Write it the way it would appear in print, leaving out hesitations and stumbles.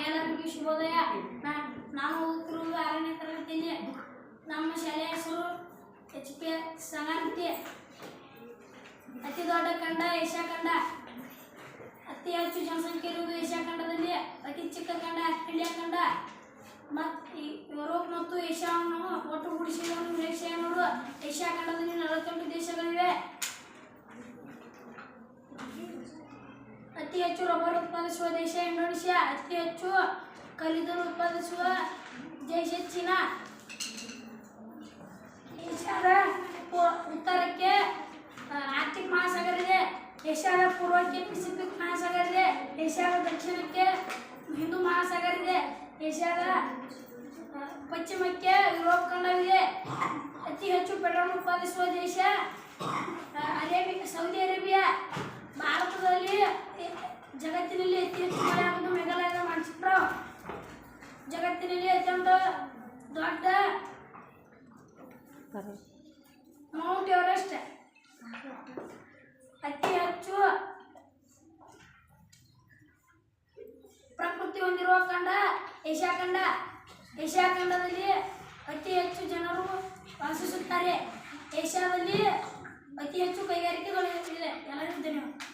ಎಲ್ಲರಿಗೂ ಶುಭೋದಯ. ನಾನು ಓದುತ್ತಿರುವುದು 6ನೇ ತರಗತಿಯಲ್ಲಿ. ನಮ್ಮ ಶಾಲೆಯ ಹೆಸರು HP ಸಂಗಾನತಿ. ಅತಿ ದೊಡ್ಡ ಖಂಡ ಏಷ್ಯಾ ಖಂಡ. ಅತಿ ಹೆಚ್ಚು ಜನಸಂಖ್ಯೆ ಇರುವುದು ಏಷ್ಯಾ ಖಂಡದಲ್ಲಿ. ಅತಿ ಚಿಕ್ಕ ಖಂಡ ಇಂಡಿಯಾ ಖಂಡ. ಯುರೋಪ್ ಮತ್ತು ಏಷ್ಯಾವನ್ನು ಒಟ್ಟುಗೂಡಿಸಿರುವ ಏಷ್ಯಾನೋಡು. ಏಷ್ಯಾ ಖಂಡದಲ್ಲಿ 48 ದೇಶಗಳಿವೆ. ಅತಿ ಹೆಚ್ಚು ರಬ್ಬರ್ ಉತ್ಪಾದಿಸುವ ದೇಶ ಇಂಡೋನೇಷ್ಯಾ. ಅತಿ ಹೆಚ್ಚು ಕಲ್ಲಿದ್ದಲು ಉತ್ಪಾದಿಸುವ ದೇಶ ಚೀನಾ. ಏಷ್ಯಾದ ಉತ್ತರಕ್ಕೆ ಆರ್ಟಿಕ್ ಮಹಾಸಾಗರ ಇದೆ. ಏಷ್ಯಾದ ಪೂರ್ವಕ್ಕೆ ಪೆಸಿಫಿಕ್ ಮಹಾಸಾಗರ ಇದೆ. ಏಷ್ಯಾದ ದಕ್ಷಿಣಕ್ಕೆ ಹಿಂದೂ ಮಹಾಸಾಗರ ಇದೆ. ಏಷ್ಯಾದ ಪಶ್ಚಿಮಕ್ಕೆ ಯುರೋಪ್ ಖಂಡವಿದೆ. ಅತಿ ಹೆಚ್ಚು ಪೆಟ್ರೋಲ್ ಉತ್ಪಾದಿಸುವ ದೇಶ ಸೌದಿ ಅರೇಬಿಯಾ. ಭಾರತದಲ್ಲಿ ಜಗತ್ತಿನಲ್ಲಿ ಅತಿ ಹೆಚ್ಚು ಮಳೆ ಆಗುವುದು ಮೇಘಾಲಯದ ಮಾನ್ಚಿಪ್ರಾವ್. ಜಗತ್ತಿನಲ್ಲಿ ಅತ್ಯಂತ ದೊಡ್ಡ ಮೌಂಟ್ ಎವರೆಸ್ಟ್. ಅತಿ ಹೆಚ್ಚು ಪ್ರಕೃತಿ ಹೊಂದಿರುವ ಖಂಡ ಏಷ್ಯಾ ಖಂಡ. ಏಷ್ಯಾ ಖಂಡದಲ್ಲಿ ಅತಿ ಹೆಚ್ಚು ಜನರು ವಾಸಿಸುತ್ತಾರೆ. ಏಷ್ಯಾದಲ್ಲಿ ಅತಿ ಹೆಚ್ಚು ಕೈಗಾರಿಕೆಗಳು ಇದೆ. ಎಲ್ಲರಿಗೂ ಧನ್ಯವಾದ.